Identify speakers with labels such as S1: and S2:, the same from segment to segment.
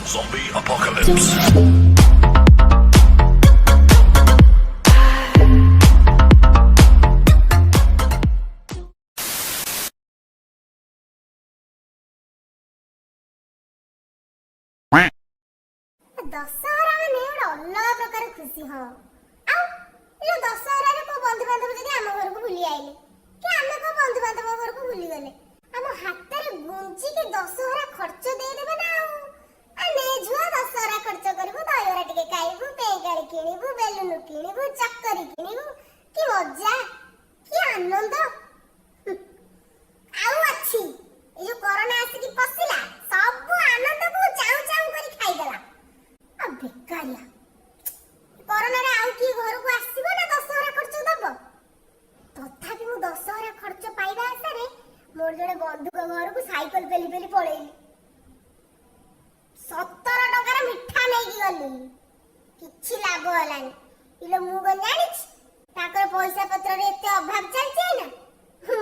S1: Zombie apocalypse.
S2: Dussehra माने अलग प्रकार खुशी हो दशहरा को बंधु बांधव जदि आम घर को बुली आइले कि आम को बंधु बांधव घर को बुली गले आम हाथ में गुंजी के दशहरा खर्च दे देबे ना आने झुआ दशहरा खर्च करबो दहीवरा टिके खाइबू पेगाड़ी किनिबू बेलुन किनिबू चक्करी किनिबू कि मजा कि आनंद आउ अछि ए जो कोरोना आसी कि पसिला सब आनंद को चाउ चाउ करी खाइ देला बेकारिया कोरोना रे आउ की घर को आसीबो ना दशहरा खर्च दबो तथापि मु दशहरा खर्च पाइबा आसारे मोर जड़े बंधु को घर को साइकिल पेली पेली पळेली 17 टका मिठा नै की गली किछि लाभ हलानी इलो मु गन जानिछ ताकर पैसा पत्र रे एते अभाव चलछे ना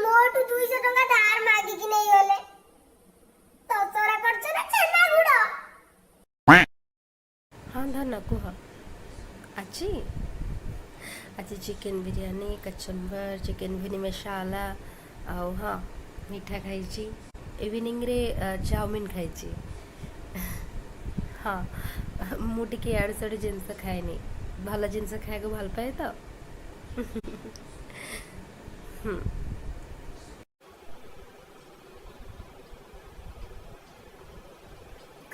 S2: मोटू 200 टका धार मागी कि नै गले दशहरा खर्च ना छेना गुडो
S3: हाँ धन कुह आज आज चिकेन बिरयानी कचम्बर चिकेन भिनी मसाला आउ हाँ मीठा खाई इवनिंग रे चाउमिन खाई हाँ मुझे इड़ सड़ जिनस खाएनि भल जिनस खाया भल पाए तो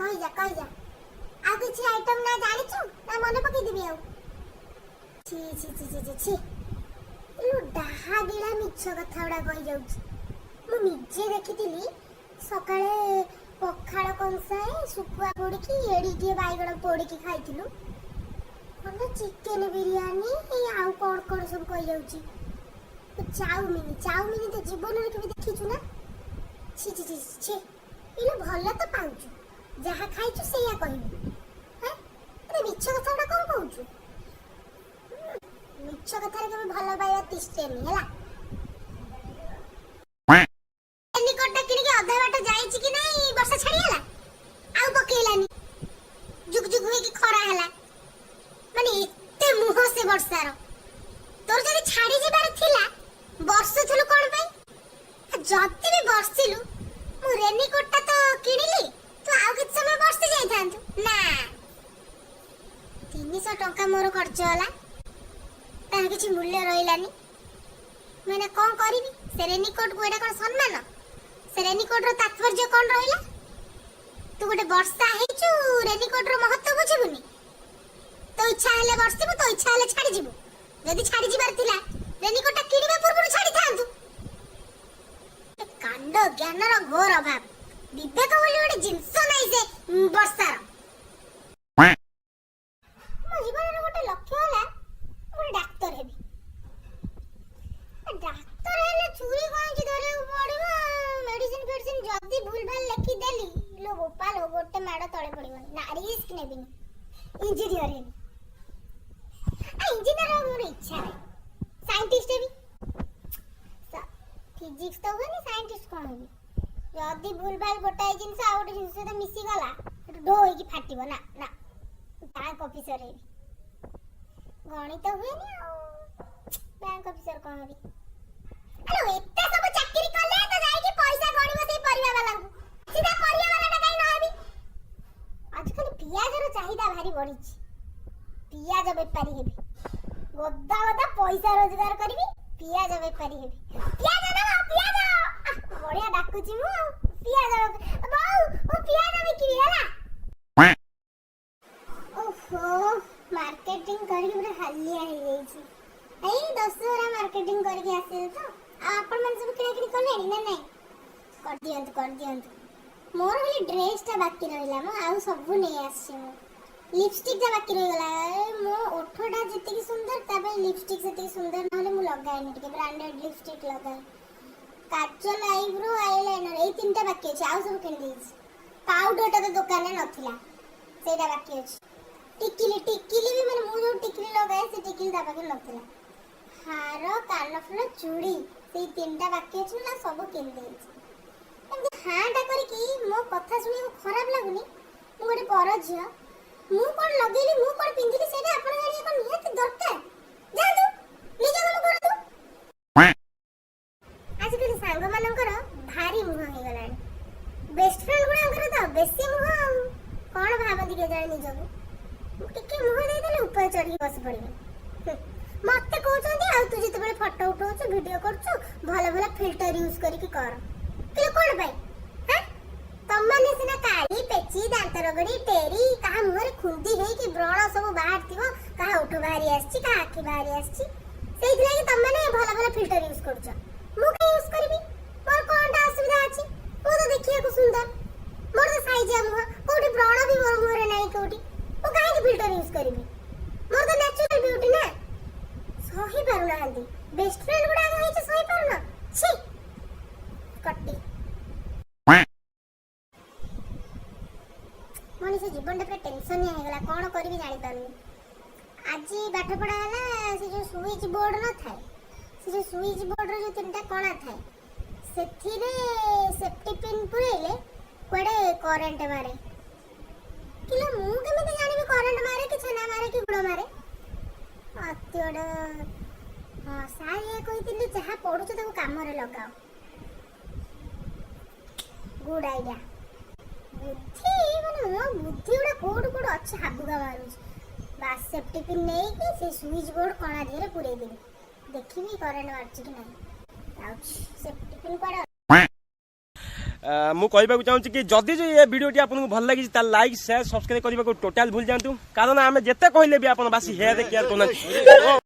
S2: कही जा आ किछि आइटम ना जानिछु ना मने पकि दिबि आउ छी छी छी छी छी इलो डाहा गिला मिछ कथाडा कहि जाउछि मु निजे देखितिली सकाळे पखाळ कंसाए सुकुआ पोडिकी एडी बाइगण पोडिकी खाइतिलु अन्ना चिकेन बिरयानी ए आउ कोन सब कहि जाउछि चाउमिन तो जीवन रे केबे देखिछु ना छी छी छी छी इलो भल्ला तो पाउछु जहा खाइछु सेया कहिबु अरे मिछ कथाडा कोन कहउछु मिछ कथा रे केबे भलो पाइबा तिष्टेनी हला निकट किनी के अधा बाट जाईछि कि नहीं वर्षा छाड़ी हला आउ पकेलानी जुग जुग होई कि खरा हला माने एते मुह से वर्षा रो तोर जदी छाड़ी जिबार थिला वर्ष थलु कोन पई जति भी वर्षिलु मु रेनीकोटटा तो किनिली तो आउ किछ समय वर्षि जाई थांतु ना 300 टंका मोर खर्च होला तार किछि मूल्य रहिलानी मैंने कोन करिवि से रेनीकोट को एडा कोन सम्मान से रेनीकोट रो तात्पर्य कोन रहिला तू गोटे वर्षा हेचु रेनीकोट रो महत्व बुझिबुनी तो इच्छा हेले वर्षिबु तो इच्छा हेले छाडी जिबु जदी छाडी जिबार थिला रेनीकोटटा किनिबा पूर्वरु छाडी थांतु कांड ज्ञान रो घोर अभाव विवेक बोली गोटे जिनस नै से वर्षा मो जीवन रो गोटे लक्ष्य होला मु डाक्टर हेबी डाक्टर हेले छुरी कांची धरे पड़िबो मेडिसिन जदी भूल भाल लिखि देली लो गोपाल हो गोटे माड़ तळे पड़िबो ना रिस्क नेबिनी इंजीनियर हेबी इंजीनियर हो मोर इच्छा नै साइंटिस्ट हेबी फिजिक्स तो होनी साइंटिस्ट कोन हेबी जदी भूल भाल गोटाई जिंस आ गोटे जिंस सहित मिसी गला ढो होई फाटिबो ना ना बैंक ऑफिसर हेबी गणित हुएनी आ बैंक ऑफिसर कोन हेबी हेलो एते सब चाकरी करले तो जाई कि पैसा गणिबो से परिवा वाला को सीधा परिवा वाला टा काई न हेबी आजकल पियाज रो चाहिदा भारी बढ़ी छि पियाज व्यापारी हेबी गोदा गोदा पैसा रोजगार करबी पियाज व्यापारी हेबी पियाज ना पियाज बढ़िया डाकुची मु पियाज बाऊ ओ पियाज बिक्री हला ओहो मार्केटिंग करी पूरा हालिया हो गई छी एई दशहरा मार्केटिंग करके आसे तो आपण मन सब किना किनी करले ना नहीं कर दियंत मोर खाली ड्रेस ता बाकी रहिला मो आउ सब नै आसी मो लिपस्टिक ता बाकी रहि गला मो ओठोटा जति की सुंदर ता पे लिपस्टिक जति सुंदर नहले मु लगाय नि के ब्रांडेड लिपस्टिक लगाय काजल आईब्रो आईलाइनर ए तीनटा बाकी अछि आउ सब किन देछि पाउडर ता तो दुकान में नथिला सेटा बाकी अछि टिकिली भी माने मु जो टिकिली लगाय से टिकिली ता बाकी नथिला हार कानफुल चूड़ी से तीनटा बाकी अछि ना सब किन देछि एमती हां टा करी कि मो कथा सुनी खराब लागुनी मु गोटे पर झियो मु कोन लगेली मु कोन पिंदिली सेटा आपण गाड़ी को नियत दरकार जादू निज काम करतु आज कल सांग मानकर भारी मुह हे गलानी बेस्ट फ्रेंड गुडांकर तो बेसी मुह कोन भाबंती के जाने निजको टिके मुह दे देले ऊपर चढ़ी बस पड़िबे मते कहउछंती आ तू जते बेले फोटो उठाउछ वीडियो करछु भला भला फिल्टर यूज करके कर कि कोन भाई हैं तमने सिना काली पेची दांत रगड़ी टेरी कहा मुहरे खुंदी हे कि ब्रण सब बाहर थिवो कहा उठ बाहरी आछी कहा आखी बाहरी आछी सेहि लागि तमने भला भला फिल्टर यूज करछ मु के यूज करबी मोर कोनटा असुविधा अछि मु तो देखिया को सुंदर मोर तो साइज मुह कोठी ब्रण भी मोर मुहरे नाही कोठी मु काहे कि फिल्टर यूज करबी मोर तो नेचुरल ब्यूटी ना सही पारुना हंदी बेस्ट फ्रेंड गुडा हे छ सही पारुना छी कट्टी मनीष जीवन रे टेंशन हे गला कोन करबी जानि पारुनी आज पाठ पढ़ा हला से जो स्विच बोर्ड न थाए से जो स्विच बोर्ड रो जो तीनटा कोना थाए सेथिरे सेफ्टी पिन पुरेले कोडे करंट मारे किलो मु केमे जानिबी करंट मारे कि छना मारे कि गुड़ मारे अत्योड हां साये कहितिली जहा पढुछ ताको काम रे लगाओ गुड आईडिया बुद्धि माने मो बुद्धि उडा कोड अच्छा हाबुगा मारुछ बास सेफ्टी पिन नै कि से स्विच बोर्ड कोना धीरे पुरे दिली देखिबी करंट मारछ कि नै आउच सेफ्टी पिन कोडा
S1: मु कहबाक चाहूँ कि जदि जो ये वीडियो आपको भल लगी लाइक शेयर सब्सक्राइब करने को टोटाल भूल जातु कारण आम जिते कहले भी आप बासी हेयर केयर कर